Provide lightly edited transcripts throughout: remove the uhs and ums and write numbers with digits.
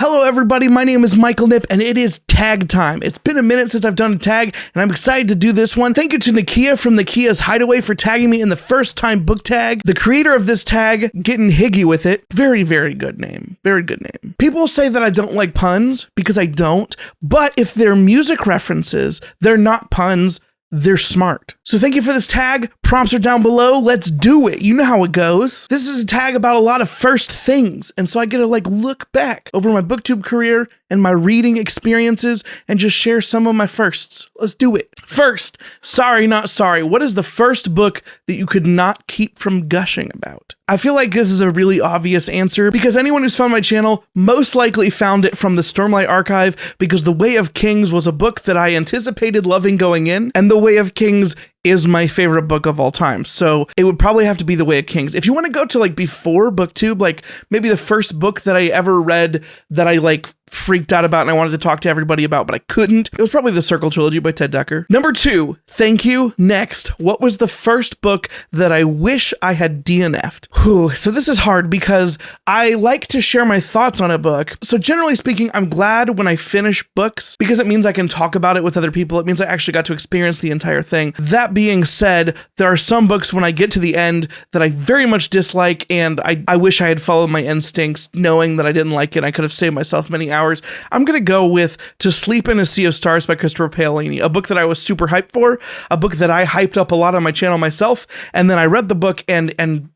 Hello everybody, my name is Michael Knipp and it is tag time. It's been a minute since I've done a tag and I'm excited to do this one. Thank you to Nakia from Nakia's Hideaway for tagging me in the first time book tag. The creator of this tag, getting higgy with it. Very, very good name. Very good name. People say that I don't like puns because I don't, but if they're music references, they're not puns. They're smart. So thank you for this tag. Prompts are down below. Let's do it. You know how it goes. This is a tag about a lot of first things. And so I get to look back over my booktube career and my reading experiences and just share some of my firsts. Let's do it. First, sorry, not sorry. What is the first book that you could not keep from gushing about? I feel like this is a really obvious answer because anyone who's found my channel most likely found it from the Stormlight Archive because The Way of Kings was a book that I anticipated loving going in, and The Way of Kings is my favorite book of all time. So it would probably have to be The Way of Kings. If you want to go to before booktube, maybe the first book that I ever read that I freaked out about and I wanted to talk to everybody about, but I couldn't. It was probably The Circle Trilogy by Ted Dekker. Number 2, thank you. Next, what was the first book that I wish I had DNF'd? Whew, so this is hard because I like to share my thoughts on a book. So generally speaking, I'm glad when I finish books because it means I can talk about it with other people. It means I actually got to experience the entire thing. That being said, there are some books when I get to the end that I very much dislike, and I wish I had followed my instincts knowing that I didn't like it. I could have saved myself many hours. I'm going to go with To Sleep in a Sea of Stars by Christopher Paolini, a book that I was super hyped for, a book that I hyped up a lot on my channel myself, and then I read the book and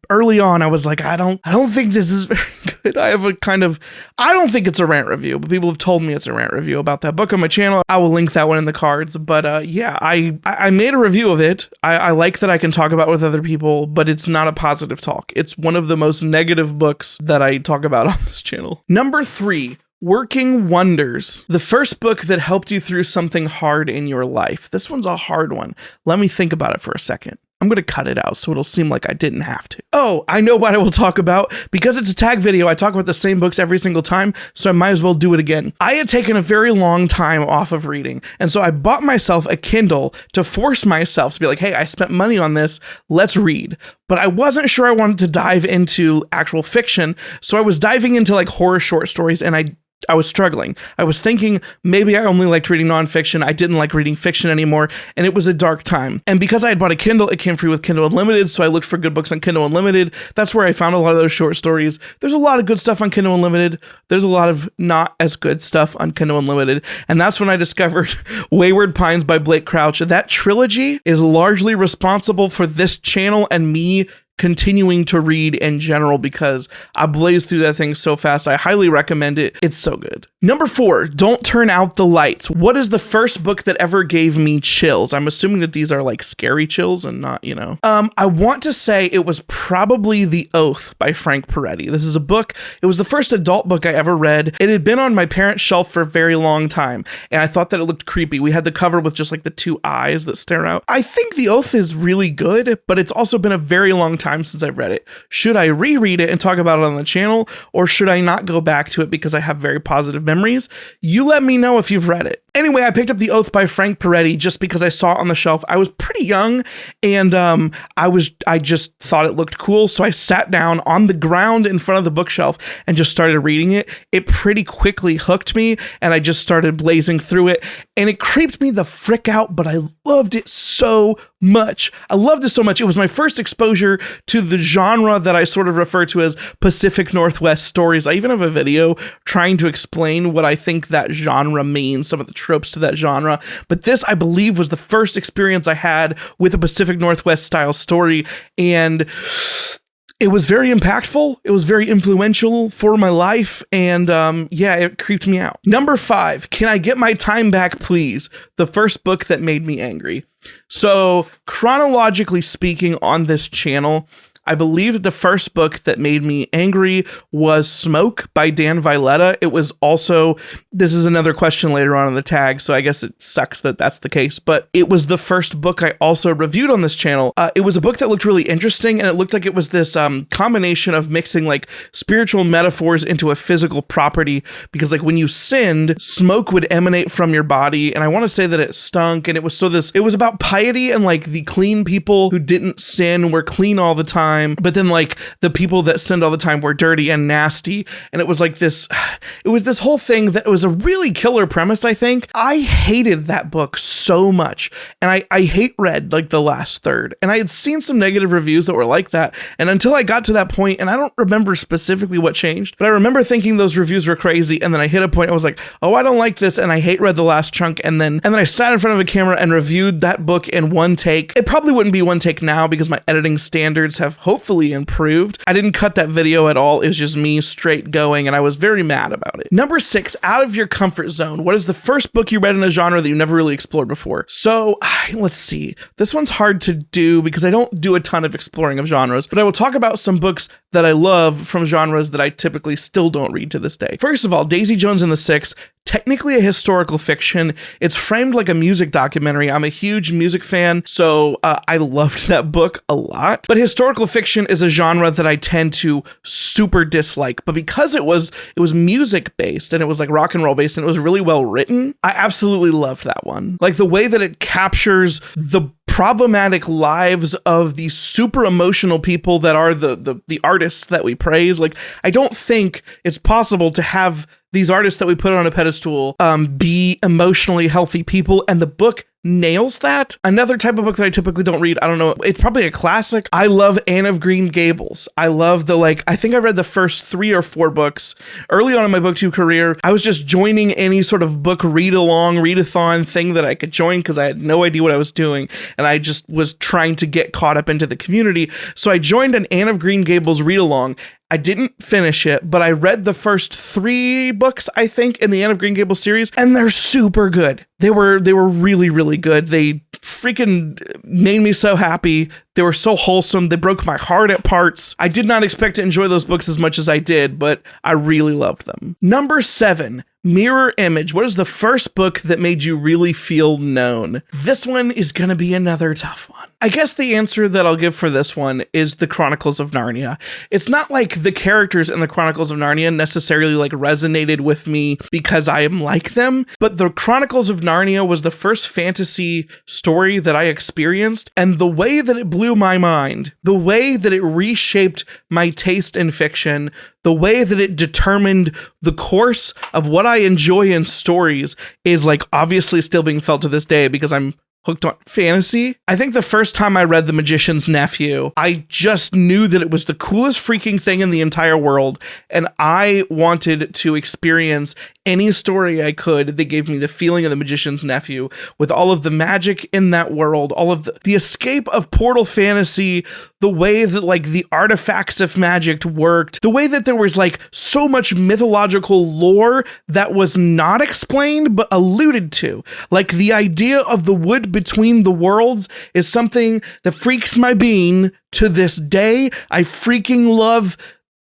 early on I was like, I don't think this is very good. I don't think it's a rant review, but people have told me it's a rant review about that book on my channel. I will link that one in the cards, but yeah, I made a review of it. I like that I can talk about it with other people, but it's not a positive talk. It's one of the most negative books that I talk about on this channel. Number 3, Working Wonders, the first book that helped you through something hard in your life. This one's a hard one. Let me think about it for a second. I'm going to cut it out so it'll seem like I didn't have to. Oh, I know what I will talk about. Because it's a tag video, I talk about the same books every single time, so I might as well do it again. I had taken a very long time off of reading, and so I bought myself a Kindle to force myself to be like, hey, I spent money on this, let's read. But I wasn't sure I wanted to dive into actual fiction, so I was diving into horror short stories, and I was struggling. I was thinking maybe I only liked reading nonfiction. I didn't like reading fiction anymore, and it was a dark time. And because I had bought a Kindle, it came free with Kindle Unlimited, so I looked for good books on Kindle Unlimited. That's where I found a lot of those short stories. There's a lot of good stuff on Kindle Unlimited. There's a lot of not as good stuff on Kindle Unlimited, and that's when I discovered Wayward Pines by Blake Crouch. That trilogy is largely responsible for this channel and me continuing to read in general because I blazed through that thing so fast. I highly recommend it. It's so good. Number 4, Don't Turn Out the Lights. What is the first book that ever gave me chills? I'm assuming that these are scary chills and not, I want to say it was probably The Oath by Frank Peretti. This is a book. It was the first adult book I ever read. It had been on my parents' shelf for a very long time, and I thought that it looked creepy. We had the cover with just the 2 eyes that stare out. I think The Oath is really good, but it's also been a very long time since I've read it. Should I reread it and talk about it on the channel, or should I not go back to it because I have very positive memories? You let me know if you've read it. Anyway, I picked up The Oath by Frank Peretti just because I saw it on the shelf. I was pretty young, and I just thought it looked cool, so I sat down on the ground in front of the bookshelf and just started reading it. It pretty quickly hooked me, and I just started blazing through it, and it creeped me the frick out, but I loved it so much. I loved it so much. It was my first exposure to the genre that I sort of refer to as Pacific Northwest stories. I even have a video trying to explain what I think that genre means, some of the tropes to that genre. But this, I believe, was the first experience I had with a Pacific Northwest style story, and it was very impactful. It was very influential for my life, and yeah, it creeped me out. Number 5, Can I Get My Time Back, Please? The first book that made me angry. So chronologically speaking on this channel, I believe the first book that made me angry was Smoke by Dan Villetta. It was also, this is another question later on in the tag, so I guess it sucks that that's the case, but it was the first book I also reviewed on this channel. It was a book that looked really interesting, and it looked like it was this combination of mixing spiritual metaphors into a physical property, because when you sinned, smoke would emanate from your body, and I want to say that it stunk, and it was about piety and the clean people who didn't sin were clean all the time, time, but then like the people that sinned all the time were dirty and nasty. And it was like this whole thing that was a really killer premise, I think. I hated that book so much. And I hate read like the last third. And I had seen some negative reviews that were like that. And until I got to that point, and I don't remember specifically what changed, but I remember thinking those reviews were crazy. And then I hit a point, I was like, oh, I don't like this. And I hate read the last chunk. And then I sat in front of a camera and reviewed that book in one take. It probably wouldn't be one take now because my editing standards have hopefully improved. I didn't cut that video at all. It was just me straight going, and I was very mad about it. Number 6, out of your comfort zone. What is the first book you read in a genre that you never really explored before? So let's see. This one's hard to do because I don't do a ton of exploring of genres, but I will talk about some books that I love from genres that I typically still don't read to this day. First of all, Daisy Jones and the Six. Technically a historical fiction. It's framed like a music documentary. I'm a huge music fan, so I loved that book a lot. But historical fiction is a genre that I tend to super dislike. But because it was music based and it was like rock and roll based and it was really well written, I absolutely loved that one. Like the way that it captures the problematic lives of these super emotional people that are the artists that we praise. Like, I don't think it's possible to have these artists that we put on a pedestal be emotionally healthy people, and the book nails that. Another type of book that I typically don't read, I don't know, it's probably a classic. I love Anne of Green Gables. I love I think I read the first 3 or 4 books early on in my booktube career. I was just joining any sort of book read-along, readathon thing that I could join because I had no idea what I was doing, and I just was trying to get caught up into the community. So I joined an Anne of Green Gables read-along. I didn't finish it, but I read the first 3 books, I think, in the Anne of Green Gables series, and they're super good. They were really, really good. They freaking made me so happy. They were so wholesome. They broke my heart at parts. I did not expect to enjoy those books as much as I did, but I really loved them. Number 7, Mirror Image. What is the first book that made you really feel known? This one is going to be another tough one. I guess the answer that I'll give for this one is The Chronicles of Narnia. It's not like the characters in The Chronicles of Narnia necessarily like resonated with me because I am like them, but The Chronicles of Narnia was the first fantasy story that I experienced, and the way that it blew my mind, the way that it reshaped my taste in fiction, the way that it determined the course of what I enjoy in stories is like obviously still being felt to this day because I'm hooked on fantasy. I think the first time I read The Magician's Nephew, I just knew that it was the coolest freaking thing in the entire world, and I wanted to experience any story I could that gave me the feeling of The Magician's Nephew, with all of the magic in that world, all of the escape of portal fantasy, the way that like the artifacts of magic worked, the way that there was like so much mythological lore that was not explained but alluded to. Like the idea of the wood between the worlds is something that freaks my being to this day. I freaking love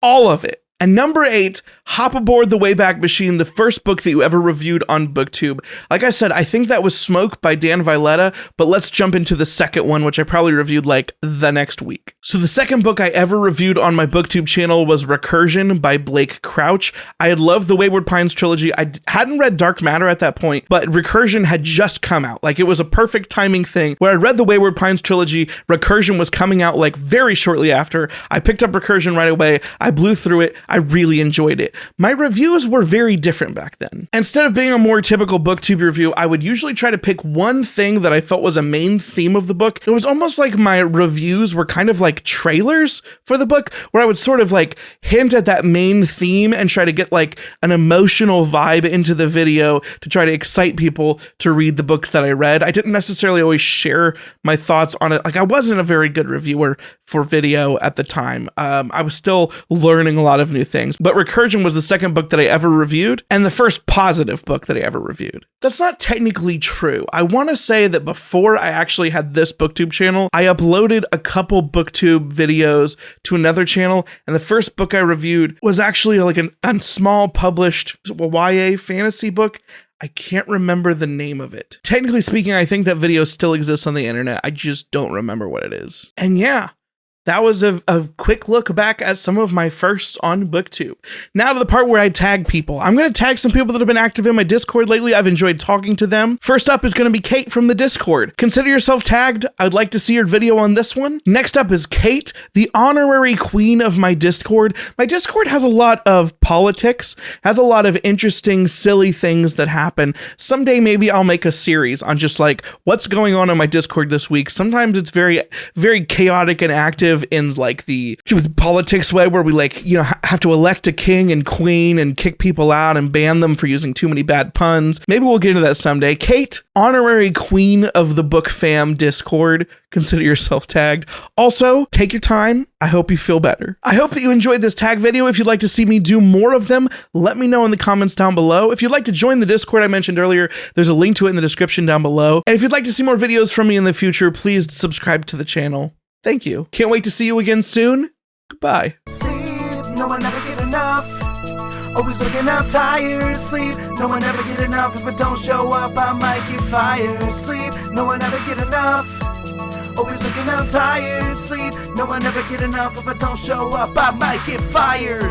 all of it. And number 8, Hop Aboard the Wayback Machine, the first book that you ever reviewed on Booktube. Like I said, I think that was Smoke by Dan Villetta, but let's jump into the second one, which I probably reviewed like the next week. So the second book I ever reviewed on my Booktube channel was Recursion by Blake Crouch. I had loved the Wayward Pines trilogy. I hadn't read Dark Matter at that point, but Recursion had just come out. Like it was a perfect timing thing where I read the Wayward Pines trilogy. Recursion was coming out like very shortly after. I picked up Recursion right away. I blew through it. I really enjoyed it. My reviews were very different back then. Instead of being a more typical Booktube review, I would usually try to pick one thing that I felt was a main theme of the book. It was almost like my reviews were kind of like trailers for the book, where I would sort of like hint at that main theme and try to get like an emotional vibe into the video to try to excite people to read the book that I read. I didn't necessarily always share my thoughts on it. Like I wasn't a very good reviewer for video at the time. I was still learning a lot of new things, but Recursion was the second book that I ever reviewed and the first positive book that I ever reviewed. That's not technically true. I want to say that before I actually had this Booktube channel, I uploaded a couple Booktube videos to another channel, and the first book I reviewed was actually like a small published YA fantasy book. I can't remember the name of it. Technically speaking, I think that video still exists on the internet. I just don't remember what it is. And yeah, That was a quick look back at some of my firsts on Booktube. Now to the part where I tag people. I'm going to tag some people that have been active in my Discord lately. I've enjoyed talking to them. First up is going to be Kate from the Discord. Consider yourself tagged. I'd like to see your video on this one. Next up is Kate, the honorary queen of my Discord. My Discord has a lot of politics, has a lot of interesting, silly things that happen. Someday maybe I'll make a series on just like what's going on in my Discord this week. Sometimes it's very, very chaotic and active in like the politics way where we like, you know, have to elect a king and queen and kick people out and ban them for using too many bad puns. Maybe we'll get into that someday. Kate, honorary queen of the Book Fam Discord. Consider yourself tagged. Also, take your time. I hope you feel better. I hope that you enjoyed this tag video. If you'd like to see me do more of them, let me know in the comments down below. If you'd like to join the Discord I mentioned earlier, there's a link to it in the description down below. And if you'd like to see more videos from me in the future, please subscribe to the channel. Thank you. Can't wait to see you again soon. Goodbye. Sleep, no one ever get enough. Always looking out tired. Sleep, no one ever get enough. If I don't show up, I might get fired. Sleep, no one ever get enough. Always looking out tired. Sleep, no one ever get enough. If I don't show up, I might get fired.